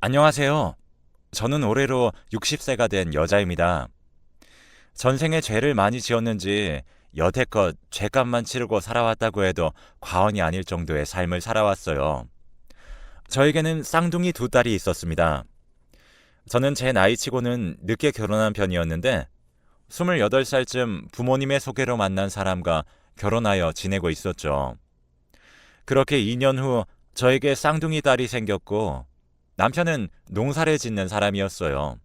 안녕하세요. 저는 올해로 60세가 된 여자입니다. 전생에 죄를 많이 지었는지 여태껏 죄값만 치르고 살아왔다고 해도 과언이 아닐 정도의 삶을 살아왔어요. 저에게는 쌍둥이 두 딸이 있었습니다. 저는 제 나이치고는 늦게 결혼한 편이었는데 28살쯤 부모님의 소개로 만난 사람과 결혼하여 지내고 있었죠. 그렇게 2년 후 저에게 쌍둥이 딸이 생겼고 남편은 농사를 짓는 사람이었어요.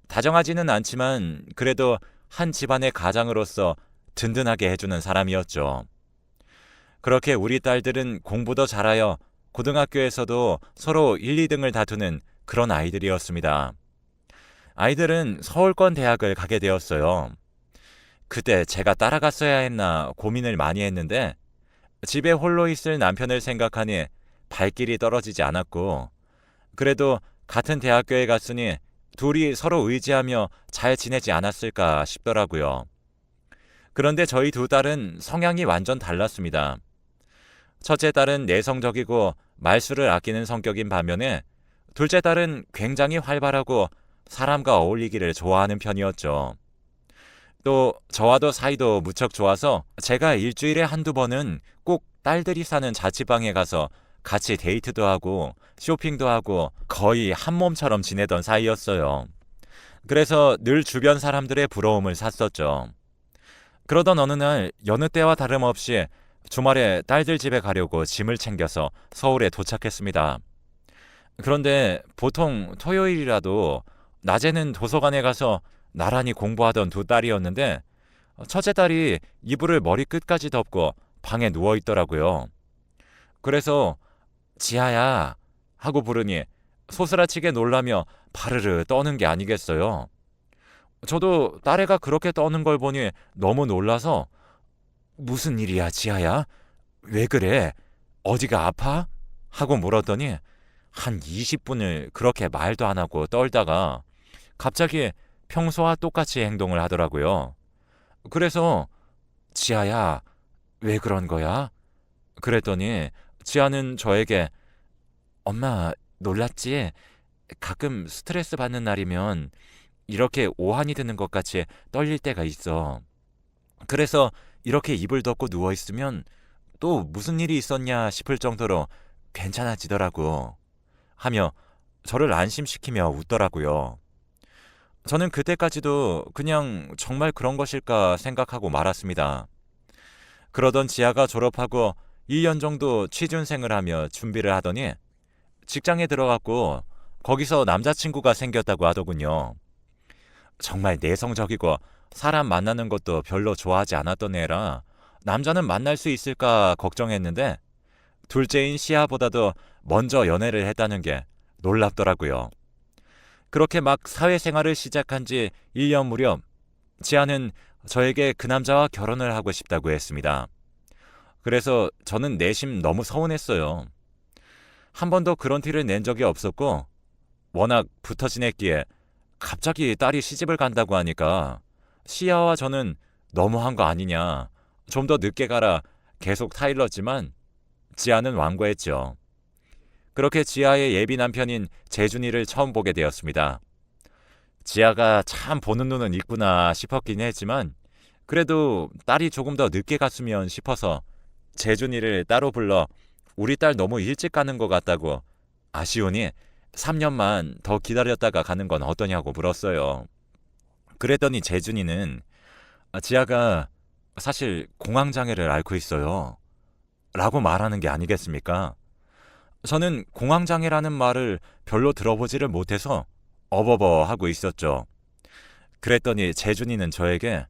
다정하지는 않지만 그래도 한 집안의 가장으로서 든든하게 해주는 사람이었죠. 그렇게 우리 딸들은 공부도 잘하여 고등학교에서도 서로 1, 2등을 다투는 그런 아이들이었습니다. 아이들은 서울권 대학을 가게 되었어요. 그때 제가 따라갔어야 했나 고민을 많이 했는데 집에 홀로 있을 남편을 생각하니 발길이 떨어지지 않았고 그래도 같은 대학교에 갔으니 둘이 서로 의지하며 잘 지내지 않았을까 싶더라고요. 그런데 저희 두 딸은 성향이 완전 달랐습니다. 첫째 딸은 내성적이고 말수를 아끼는 성격인 반면에 둘째 딸은 굉장히 활발하고 사람과 어울리기를 좋아하는 편이었죠. 또 저와도 사이도 무척 좋아서 제가 일주일에 한두 번은 꼭 딸들이 사는 자취방에 가서 같이 데이트도 하고 쇼핑도 하고 거의 한 몸처럼 지내던 사이였어요. 그래서 늘 주변 사람들의 부러움을 샀었죠. 그러던 어느 날 여느 때와 다름없이 주말에 딸들 집에 가려고 짐을 챙겨서 서울에 도착했습니다. 그런데 보통 토요일이라도 낮에는 도서관에 가서 나란히 공부하던 두 딸이었는데 첫째 딸이 이불을 머리끝까지 덮고 방에 누워 있더라고요. 그래서 지아야 하고 부르니 소스라치게 놀라며 바르르 떠는 게 아니겠어요. 저도 딸애가 그렇게 떠는 걸 보니 너무 놀라서 무슨 일이야 지아야? 왜 그래? 어디가 아파? 하고 물었더니 한 20분을 그렇게 말도 안 하고 떨다가 갑자기 평소와 똑같이 행동을 하더라고요. 그래서 지아야 왜 그런 거야? 그랬더니 지아는 저에게 엄마 놀랐지? 가끔 스트레스 받는 날이면 이렇게 오한이 드는 것 같이 떨릴 때가 있어. 그래서 이렇게 이불 덮고 누워있으면 또 무슨 일이 있었냐 싶을 정도로 괜찮아지더라고. 하며 저를 안심시키며 웃더라고요. 저는 그때까지도 그냥 정말 그런 것일까 생각하고 말았습니다. 그러던 지아가 졸업하고 1년 정도 취준생을 하며 준비를 하더니 직장에 들어갔고 거기서 남자친구가 생겼다고 하더군요. 정말 내성적이고 사람 만나는 것도 별로 좋아하지 않았던 애라 남자는 만날 수 있을까 걱정했는데 둘째인 시아보다도 먼저 연애를 했다는 게 놀랍더라고요. 그렇게 막 사회생활을 시작한 지 1년 무렵 지아는 저에게 그 남자와 결혼을 하고 싶다고 했습니다. 그래서 저는 내심 너무 서운했어요. 한 번도 그런 티를 낸 적이 없었고 워낙 붙어 지냈기에 갑자기 딸이 시집을 간다고 하니까 시아와 저는 너무한 거 아니냐, 좀 더 늦게 가라 계속 타일렀지만 지아는 완고했죠. 그렇게 지아의 예비 남편인 재준이를 처음 보게 되었습니다. 지아가 참 보는 눈은 있구나 싶었긴 했지만 그래도 딸이 조금 더 늦게 갔으면 싶어서 재준이를 따로 불러 우리 딸 너무 일찍 가는 것 같다고 아쉬우니 3년만 더 기다렸다가 가는 건 어떠냐고 물었어요. 그랬더니 재준이는 지아가 사실 공황장애를 앓고 있어요. 라고 말하는 게 아니겠습니까? 저는 공황장애라는 말을 별로 들어보지를 못해서 어버버 하고 있었죠. 그랬더니 재준이는 저에게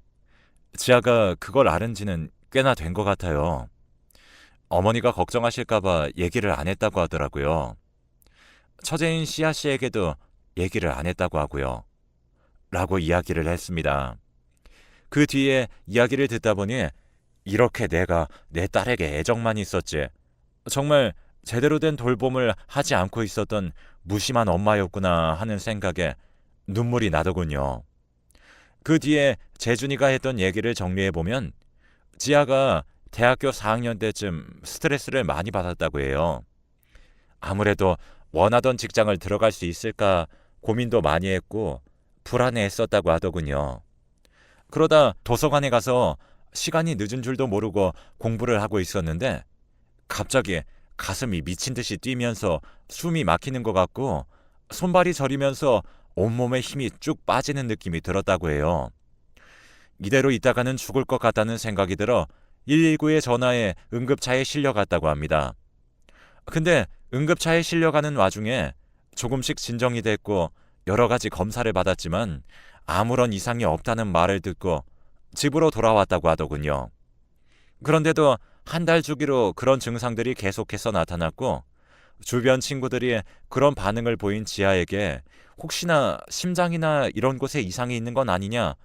지아가 그걸 앓은 지는 꽤나 된 것 같아요. 어머니가 걱정하실까봐 얘기를 안 했다고 하더라고요. 처제인 시아 씨에게도 얘기를 안 했다고 하고요. 라고 이야기를 했습니다. 그 뒤에 이야기를 듣다 보니 이렇게 내가 내 딸에게 애정만 있었지 정말 제대로 된 돌봄을 하지 않고 있었던 무심한 엄마였구나 하는 생각에 눈물이 나더군요. 그 뒤에 재준이가 했던 얘기를 정리해보면 지아가 대학교 4학년 때쯤 스트레스를 많이 받았다고 해요. 아무래도 원하던 직장을 들어갈 수 있을까 고민도 많이 했고 불안해했었다고 하더군요. 그러다 도서관에 가서 시간이 늦은 줄도 모르고 공부를 하고 있었는데 갑자기 가슴이 미친 듯이 뛰면서 숨이 막히는 것 같고 손발이 저리면서 온몸에 힘이 쭉 빠지는 느낌이 들었다고 해요. 이대로 있다가는 죽을 것 같다는 생각이 들어 119에 전화해 응급차에 실려갔다고 합니다. 근데 응급차에 실려가는 와중에 조금씩 진정이 됐고 여러 가지 검사를 받았지만 아무런 이상이 없다는 말을 듣고 집으로 돌아왔다고 하더군요. 그런데도 한 달 주기로 그런 증상들이 계속해서 나타났고 주변 친구들이 그런 반응을 보인 지아에게 혹시나 심장이나 이런 곳에 이상이 있는 건 아니냐,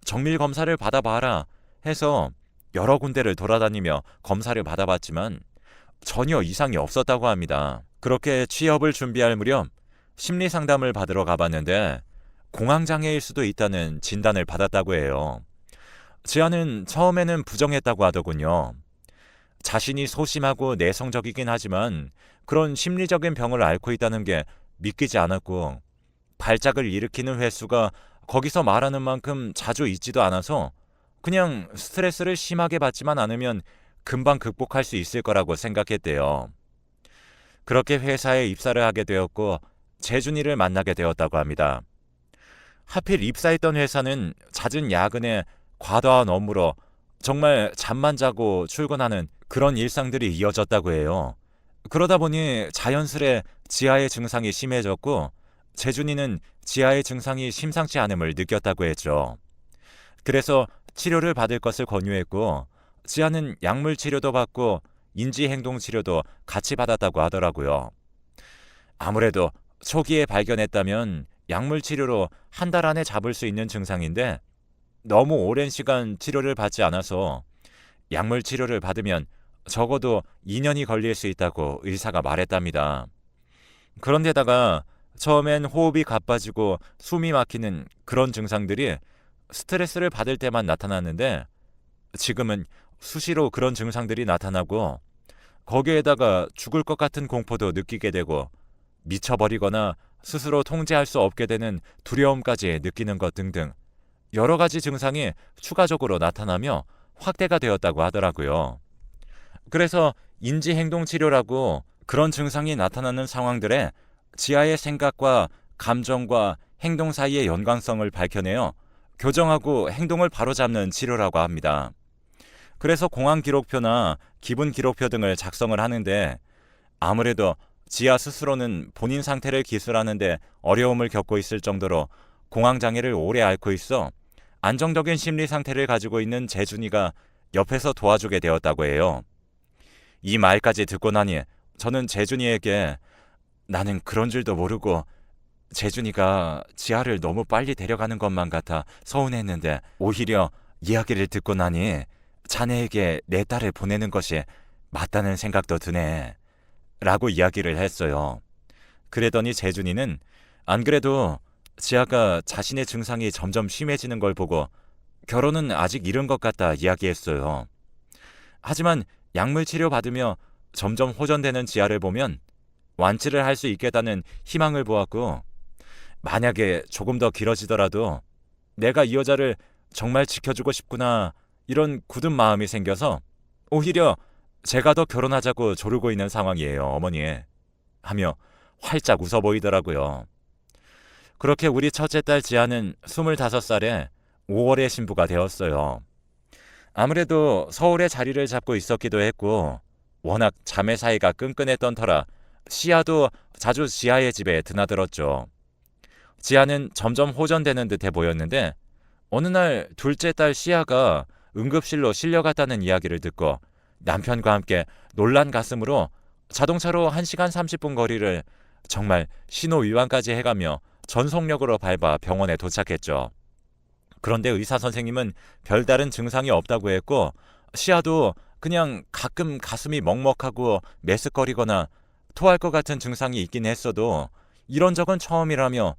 정밀 검사를 받아봐라 해서 여러 군데를 돌아다니며 검사를 받아봤지만 전혀 이상이 없었다고 합니다. 그렇게 취업을 준비할 무렵 심리 상담을 받으러 가봤는데 공황장애일 수도 있다는 진단을 받았다고 해요. 지아는 처음에는 부정했다고 하더군요. 자신이 소심하고 내성적이긴 하지만 그런 심리적인 병을 앓고 있다는 게 믿기지 않았고 발작을 일으키는 횟수가 거기서 말하는 만큼 자주 있지도 않아서 그냥 스트레스를 심하게 받지만 않으면 금방 극복할 수 있을 거라고 생각했대요. 그렇게 회사에 입사를 하게 되었고 재준이를 만나게 되었다고 합니다. 하필 입사했던 회사는 잦은 야근에 과도한 업무로 정말 잠만 자고 출근하는 그런 일상들이 이어졌다고 해요. 그러다 보니 자연스레 지하의 증상이 심해졌고 재준이는 지하의 증상이 심상치 않음을 느꼈다고 했죠. 그래서 치료를 받을 것을 권유했고 지하는 약물 치료도 받고 인지행동 치료도 같이 받았다고 하더라고요. 아무래도 초기에 발견했다면 약물 치료로 한 달 안에 잡을 수 있는 증상인데 너무 오랜 시간 치료를 받지 않아서 약물 치료를 받으면 적어도 2년이 걸릴 수 있다고 의사가 말했답니다. 그런데다가 처음엔 호흡이 가빠지고 숨이 막히는 그런 증상들이 스트레스를 받을 때만 나타났는데 지금은 수시로 그런 증상들이 나타나고 거기에다가 죽을 것 같은 공포도 느끼게 되고 미쳐버리거나 스스로 통제할 수 없게 되는 두려움까지 느끼는 것 등등 여러 가지 증상이 추가적으로 나타나며 확대가 되었다고 하더라고요. 그래서 인지행동치료라고 그런 증상이 나타나는 상황들에 지하의 생각과 감정과 행동 사이의 연관성을 밝혀내어 교정하고 행동을 바로잡는 치료라고 합니다. 그래서 공황 기록표나 기분 기록표 등을 작성을 하는데 아무래도 지하 스스로는 본인 상태를 기술하는데 어려움을 겪고 있을 정도로 공황장애를 오래 앓고 있어 안정적인 심리 상태를 가지고 있는 재준이가 옆에서 도와주게 되었다고 해요. 이 말까지 듣고 나니 저는 재준이에게 나는 그런 줄도 모르고 재준이가 지하를 너무 빨리 데려가는 것만 같아 서운했는데 오히려 이야기를 듣고 나니 자네에게 내 딸을 보내는 것이 맞다는 생각도 드네 라고 이야기를 했어요. 그랬더니 재준이는 안 그래도 지아가 자신의 증상이 점점 심해지는 걸 보고 결혼은 아직 이른 것 같다 이야기했어요. 하지만 약물 치료 받으며 점점 호전되는 지아를 보면 완치를 할 수 있겠다는 희망을 보았고 만약에 조금 더 길어지더라도 내가 이 여자를 정말 지켜주고 싶구나 이런 굳은 마음이 생겨서 오히려 제가 더 결혼하자고 조르고 있는 상황이에요, 어머니. 하며 활짝 웃어 보이더라고요. 그렇게 우리 첫째 딸 지아는 25살에 5월에 신부가 되었어요. 아무래도 서울에 자리를 잡고 있었기도 했고 워낙 자매 사이가 끈끈했던 터라 시아도 자주 지아의 집에 드나들었죠. 지아는 점점 호전되는 듯해 보였는데 어느 날 둘째 딸 시아가 응급실로 실려갔다는 이야기를 듣고 남편과 함께 놀란 가슴으로 자동차로 1시간 30분 거리를 정말 신호위반까지 해가며 전속력으로 밟아 병원에 도착했죠. 그런데 의사 선생님은 별다른 증상이 없다고 했고 시아도 그냥 가끔 가슴이 먹먹하고 메스꺼리거나 토할 것 같은 증상이 있긴 했어도 이런 적은 처음이라며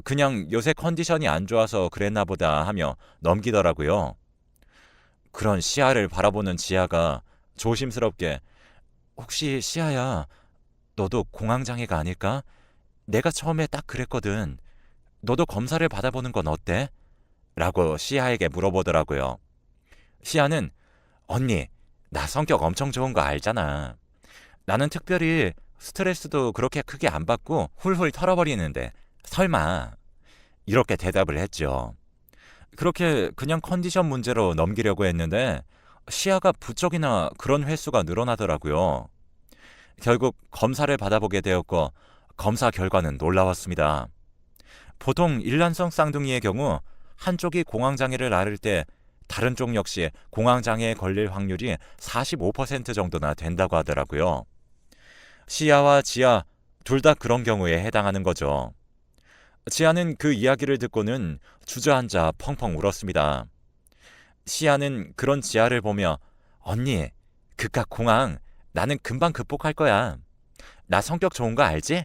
그냥 요새 컨디션이 안 좋아서 그랬나 보다 하며 넘기더라고요. 그런 시아를 바라보는 지아가 조심스럽게 혹시 시아야 너도 공황장애가 아닐까? 내가 처음에 딱 그랬거든. 너도 검사를 받아보는 건 어때? 라고 시아에게 물어보더라고요. 시아는 언니, 나 성격 엄청 좋은 거 알잖아. 나는 특별히 스트레스도 그렇게 크게 안 받고 훌훌 털어버리는데 설마 이렇게 대답을 했죠. 그렇게 그냥 컨디션 문제로 넘기려고 했는데 시야가 부쩍이나 그런 횟수가 늘어나더라고요. 결국 검사를 받아보게 되었고 검사 결과는 놀라웠습니다. 보통 일란성 쌍둥이의 경우 한쪽이 공황장애를 앓을 때 다른 쪽 역시 공황장애에 걸릴 확률이 45% 정도나 된다고 하더라고요. 시야와 지아 둘 다 그런 경우에 해당하는 거죠. 지아는 그 이야기를 듣고는 주저앉아 펑펑 울었습니다. 시아는 그런 지아를 보며 언니, 그깟 공황 나는 금방 극복할 거야. 나 성격 좋은 거 알지?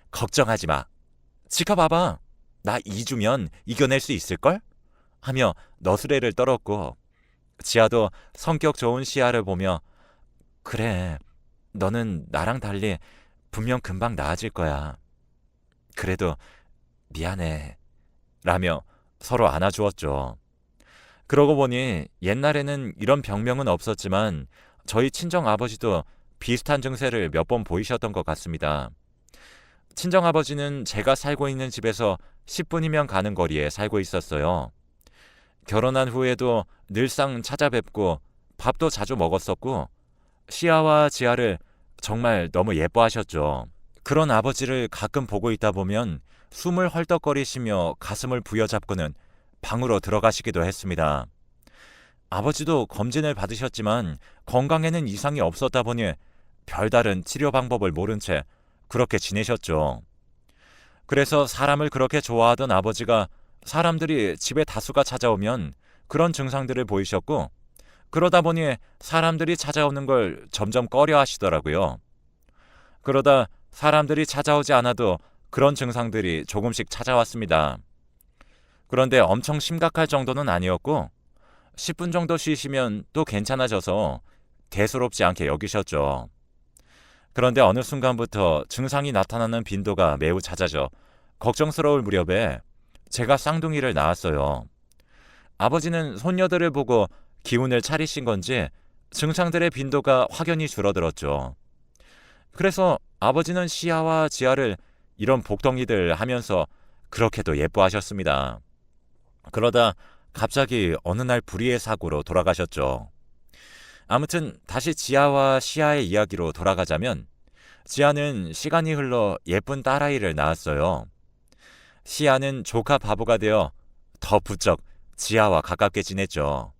걱정하지 마. 지켜봐봐. 나 2주면 이겨낼 수 있을걸? 하며 너스레를 떨었고 지아도 성격 좋은 시아를 보며 그래, 너는 나랑 달리 분명 금방 나아질 거야. 그래도 미안해. 라며 서로 안아주었죠. 그러고 보니 옛날에는 이런 병명은 없었지만 저희 친정 아버지도 비슷한 증세를 몇 번 보이셨던 것 같습니다. 친정 아버지는 제가 살고 있는 집에서 10분이면 가는 거리에 살고 있었어요. 결혼한 후에도 늘상 찾아뵙고 밥도 자주 먹었었고 시아와 지아를 정말 너무 예뻐하셨죠. 그런 아버지를 가끔 보고 있다 보면 숨을 헐떡거리시며 가슴을 부여잡고는 방으로 들어가시기도 했습니다. 아버지도 검진을 받으셨지만 건강에는 이상이 없었다 보니 별다른 치료 방법을 모른 채 그렇게 지내셨죠. 그래서 사람을 그렇게 좋아하던 아버지가 사람들이 집에 다수가 찾아오면 그런 증상들을 보이셨고 그러다 보니 사람들이 찾아오는 걸 점점 꺼려 하시더라고요. 그러다 사람들이 찾아오지 않아도 그런 증상들이 조금씩 찾아왔습니다. 그런데 엄청 심각할 정도는 아니었고 10분 정도 쉬시면 또 괜찮아져서 대수롭지 않게 여기셨죠. 그런데 어느 순간부터 증상이 나타나는 빈도가 매우 잦아져 걱정스러울 무렵에 제가 쌍둥이를 낳았어요. 아버지는 손녀들을 보고 기운을 차리신 건지 증상들의 빈도가 확연히 줄어들었죠. 그래서 아버지는 시아와 지아를 이런 복덩이들 하면서 그렇게도 예뻐하셨습니다. 그러다 갑자기 어느 날 불의의 사고로 돌아가셨죠. 아무튼 다시 지아와 시아의 이야기로 돌아가자면 지아는 시간이 흘러 예쁜 딸아이를 낳았어요. 시아는 조카 바보가 되어 더 부쩍 지아와 가깝게 지냈죠.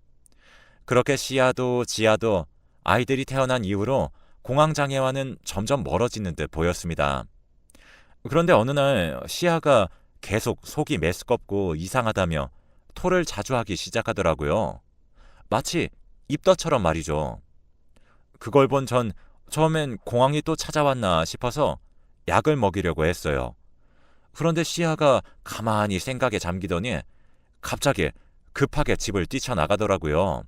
그렇게 시아도 지아도 아이들이 태어난 이후로 공황장애와는 점점 멀어지는 듯 보였습니다. 그런데 어느 날 시아가 계속 속이 메스껍고 이상하다며 토를 자주 하기 시작하더라고요. 마치 입덧처럼 말이죠. 그걸 본 전 처음엔 공황이 또 찾아왔나 싶어서 약을 먹이려고 했어요. 그런데 시아가 가만히 생각에 잠기더니 갑자기 급하게 집을 뛰쳐나가더라고요.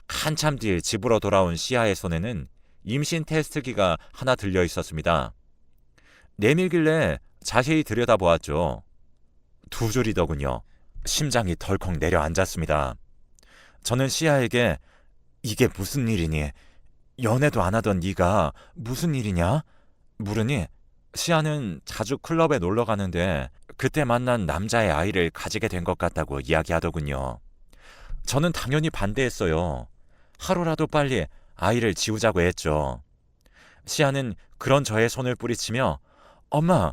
한참 뒤 집으로 돌아온 시아의 손에는 임신 테스트기가 하나 들려 있었습니다. 내밀길래 자세히 들여다보았죠. 2줄이더군요. 심장이 덜컥 내려앉았습니다. 저는 시아에게 이게 무슨 일이니? 연애도 안 하던 네가 무슨 일이냐? 물으니 시아는 자주 클럽에 놀러 가는데 그때 만난 남자의 아이를 가지게 된 것 같다고 이야기하더군요. 저는 당연히 반대했어요. 하루라도 빨리 아이를 지우자고 했죠. 시아는 그런 저의 손을 뿌리치며 엄마,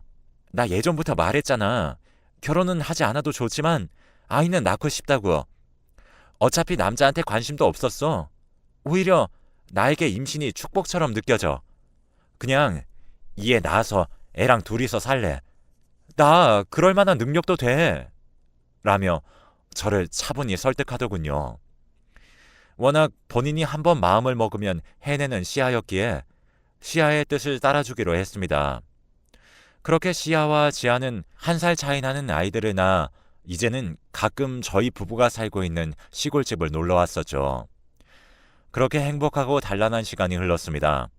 나 예전부터 말했잖아. 결혼은 하지 않아도 좋지만 아이는 낳고 싶다고. 어차피 남자한테 관심도 없었어. 오히려 나에게 임신이 축복처럼 느껴져. 그냥 이에 낳아서 애랑 둘이서 살래. 나 그럴 만한 능력도 돼. 라며 저를 차분히 설득하더군요. 워낙 본인이 한번 마음을 먹으면 해내는 시아였기에 시아의 뜻을 따라주기로 했습니다. 그렇게 시아와 지아는 1살 차이 나는 아이들을 낳아 이제는 가끔 저희 부부가 살고 있는 시골집을 놀러 왔었죠. 그렇게 행복하고 단란한 시간이 흘렀습니다.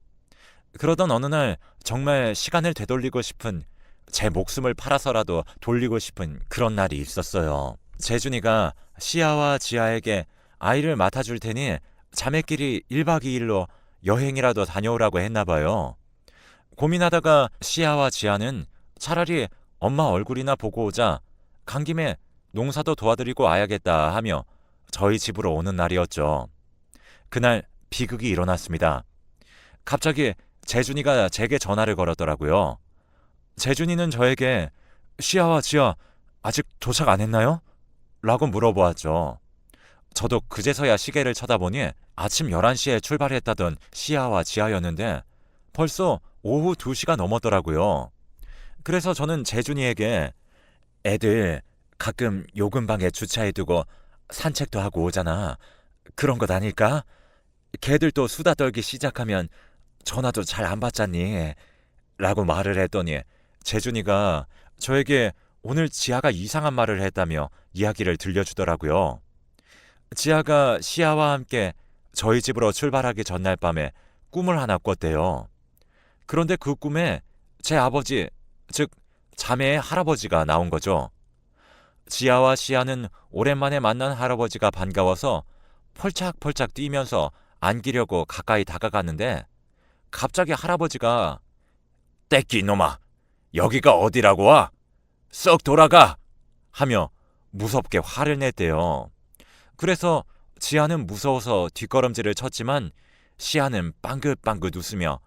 그러던 어느 날 정말 시간을 되돌리고 싶은, 제 목숨을 팔아서라도 돌리고 싶은 그런 날이 있었어요. 재준이가 시아와 지아에게 아이를 맡아줄 테니 자매끼리 1박 2일로 여행이라도 다녀오라고 했나 봐요. 고민하다가 시아와 지아는 차라리 엄마 얼굴이나 보고 오자, 간 김에 농사도 도와드리고 와야겠다 하며 저희 집으로 오는 날이었죠. 그날 비극이 일어났습니다. 갑자기 재준이가 제게 전화를 걸었더라고요. 재준이는 저에게 시아와 지아 아직 도착 안 했나요? 라고 물어보았죠. 저도 그제서야 시계를 쳐다보니 아침 11시에 출발했다던 시아와 지아였는데 벌써 오후 2시가 넘었더라고요. 그래서 저는 재준이에게 애들 가끔 요 근방에 주차해두고 산책도 하고 오잖아. 그런 것 아닐까? 걔들도 수다 떨기 시작하면 전화도 잘 안 받잖니? 라고 말을 했더니 재준이가 저에게 오늘 지아가 이상한 말을 했다며 이야기를 들려주더라고요. 지아가 시아와 함께 저희 집으로 출발하기 전날 밤에 꿈을 하나 꿨대요. 그런데 그 꿈에 제 아버지, 즉 자매의 할아버지가 나온 거죠. 지아와 시아는 오랜만에 만난 할아버지가 반가워서 펄짝펄짝 뛰면서 안기려고 가까이 다가갔는데 갑자기 할아버지가 떼끼 이놈아, 여기가 어디라고 와? 썩 돌아가! 하며 무섭게 화를 냈대요. 그래서 지아는 무서워서 뒷걸음질을 쳤지만 시아는 빵긋빵긋 웃으며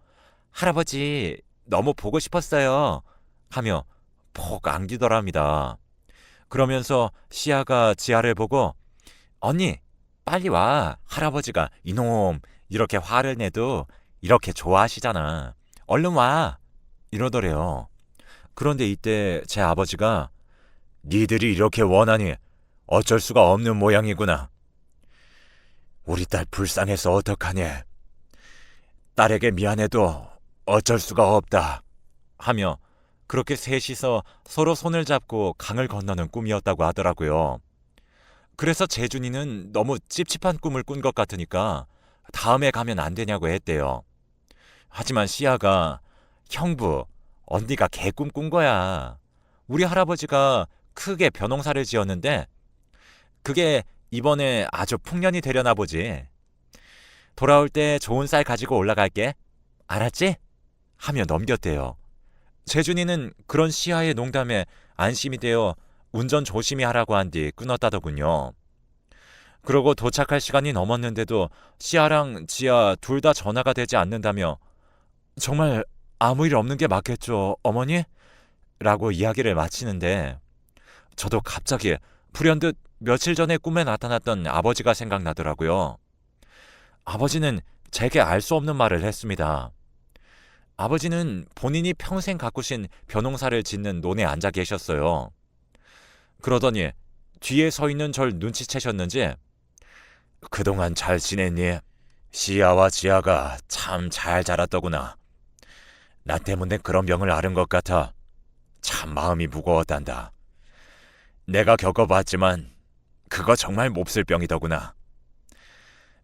할아버지 너무 보고 싶었어요 하며 폭 안기더랍니다. 그러면서 시아가 지아를 보고 언니 빨리 와, 할아버지가 이놈 이렇게 화를 내도 이렇게 좋아하시잖아, 얼른 와, 이러더래요. 그런데 이때 제 아버지가 니들이 이렇게 원하니 어쩔 수가 없는 모양이구나. 우리 딸 불쌍해서 어떡하니? 딸에게 미안해도 어쩔 수가 없다 하며 그렇게 셋이서 서로 손을 잡고 강을 건너는 꿈이었다고 하더라고요. 그래서 재준이는 너무 찝찝한 꿈을 꾼 것 같으니까 다음에 가면 안 되냐고 했대요. 하지만 시아가 형부, 언니가 개꿈 꾼 거야. 우리 할아버지가 크게 벼농사를 지었는데 그게 이번에 아주 풍년이 되려나 보지. 돌아올 때 좋은 쌀 가지고 올라갈게. 알았지? 하며 넘겼대요. 재준이는 그런 시아의 농담에 안심이 되어 운전 조심히 하라고 한 뒤 끊었다더군요. 그러고 도착할 시간이 넘었는데도 시아랑 지아 둘 다 전화가 되지 않는다며 정말 아무 일 없는 게 맞겠죠, 어머니? 라고 이야기를 마치는데 저도 갑자기 불현듯 며칠 전에 꿈에 나타났던 아버지가 생각나더라고요. 아버지는 제게 알 수 없는 말을 했습니다. 아버지는 본인이 평생 가꾸신 벼농사를 짓는 논에 앉아 계셨어요. 그러더니 뒤에 서 있는 절 눈치채셨는지 그동안 잘 지냈니? 시아와 지아가 참 잘 자랐더구나. 나 때문에 그런 병을 앓은 것 같아 참 마음이 무거웠단다. 내가 겪어봤지만 그거 정말 몹쓸 병이더구나.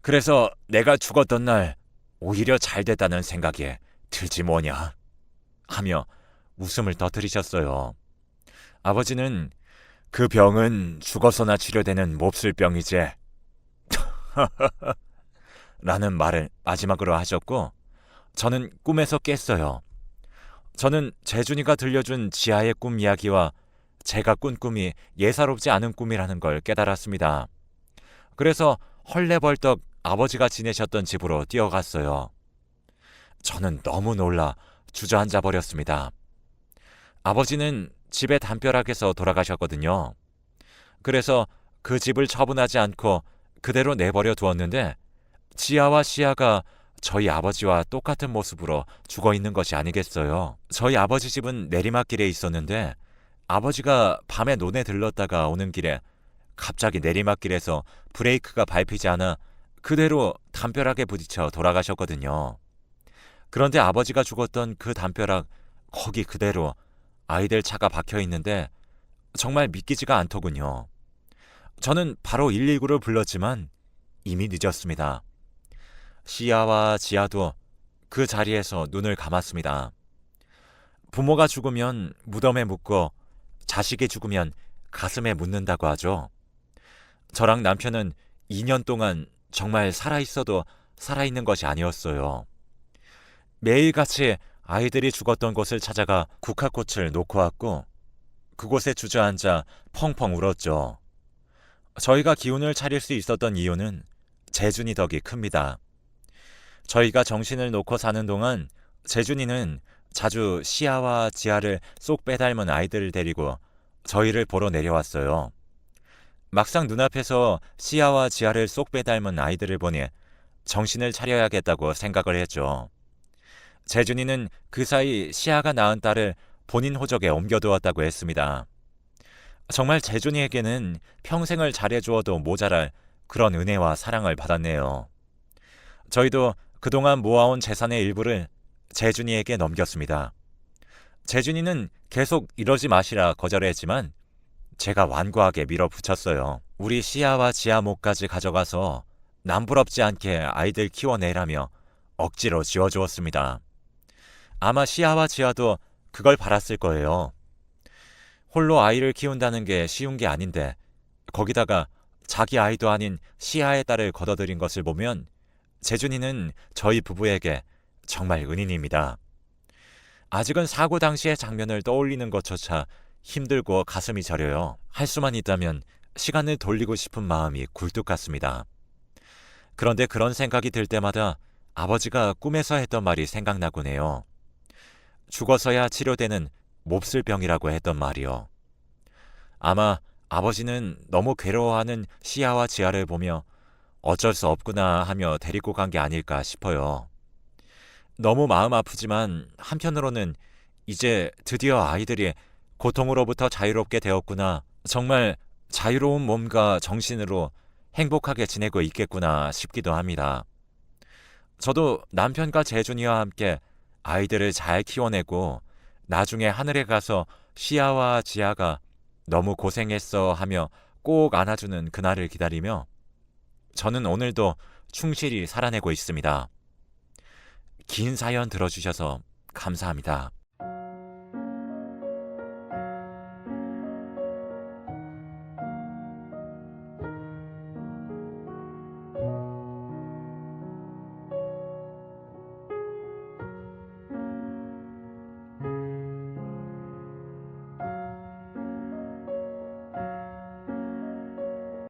그래서 내가 죽었던 날 오히려 잘 됐다는 생각에 들지 뭐냐 하며 웃음을 터뜨리셨어요. 아버지는 그 병은 죽어서나 치료되는 몹쓸 병이지 라는 말을 마지막으로 하셨고 저는 꿈에서 깼어요. 저는 재준이가 들려준 지아의 꿈 이야기와 제가 꾼 꿈이 예사롭지 않은 꿈이라는 걸 깨달았습니다. 그래서 헐레벌떡 아버지가 지내셨던 집으로 뛰어갔어요. 저는 너무 놀라 주저앉아 버렸습니다. 아버지는 집의 담벼락에서 돌아가셨거든요. 그래서 그 집을 처분하지 않고 그대로 내버려 두었는데 지아와 시아가 저희 아버지와 똑같은 모습으로 죽어 있는 것이 아니겠어요. 저희 아버지 집은 내리막길에 있었는데 아버지가 밤에 논에 들렀다가 오는 길에 갑자기 내리막길에서 브레이크가 밟히지 않아 그대로 담벼락에 부딪혀 돌아가셨거든요. 그런데 아버지가 죽었던 그 담벼락 거기 그대로 아이들 차가 박혀 있는데 정말 믿기지가 않더군요. 저는 바로 119를 불렀지만 이미 늦었습니다. 시아와 지아도 그 자리에서 눈을 감았습니다. 부모가 죽으면 무덤에 묻고 자식이 죽으면 가슴에 묻는다고 하죠. 저랑 남편은 2년 동안 정말 살아있어도 살아있는 것이 아니었어요. 매일같이 아이들이 죽었던 곳을 찾아가 국화꽃을 놓고 왔고 그곳에 주저앉아 펑펑 울었죠. 저희가 기운을 차릴 수 있었던 이유는 재준이 덕이 큽니다. 저희가 정신을 놓고 사는 동안 재준이는 자주 시아와 지아를 쏙 빼닮은 아이들을 데리고 저희를 보러 내려왔어요. 막상 눈앞에서 시아와 지아를 쏙 빼닮은 아이들을 보니 정신을 차려야겠다고 생각을 했죠. 재준이는 그 사이 시아가 낳은 딸을 본인 호적에 옮겨두었다고 했습니다. 정말 재준이에게는 평생을 잘해주어도 모자랄 그런 은혜와 사랑을 받았네요. 저희도 그동안 모아온 재산의 일부를 재준이에게 넘겼습니다. 재준이는 계속 이러지 마시라 거절했지만 제가 완고하게 밀어붙였어요. 우리 시아와 지아 몫까지 가져가서 남부럽지 않게 아이들 키워내라며 억지로 지어주었습니다. 아마 시아와 지아도 그걸 바랐을 거예요. 홀로 아이를 키운다는 게 쉬운 게 아닌데 거기다가 자기 아이도 아닌 시아의 딸을 거둬들인 것을 보면 재준이는 저희 부부에게 정말 은인입니다. 아직은 사고 당시의 장면을 떠올리는 것조차 힘들고 가슴이 저려요. 할 수만 있다면 시간을 돌리고 싶은 마음이 굴뚝 같습니다. 그런데 그런 생각이 들 때마다 아버지가 꿈에서 했던 말이 생각나곤 해요. 죽어서야 치료되는 몹쓸 병이라고 했던 말이요. 아마 아버지는 너무 괴로워하는 시아와 지아를 보며 어쩔 수 없구나 하며 데리고 간 게 아닐까 싶어요. 너무 마음 아프지만 한편으로는 이제 드디어 아이들이 고통으로부터 자유롭게 되었구나, 정말 자유로운 몸과 정신으로 행복하게 지내고 있겠구나 싶기도 합니다. 저도 남편과 재준이와 함께 아이들을 잘 키워내고 나중에 하늘에 가서 시아와 지아가 너무 고생했어 하며 꼭 안아주는 그날을 기다리며 저는 오늘도 충실히 살아내고 있습니다. 긴 사연 들어주셔서 감사합니다.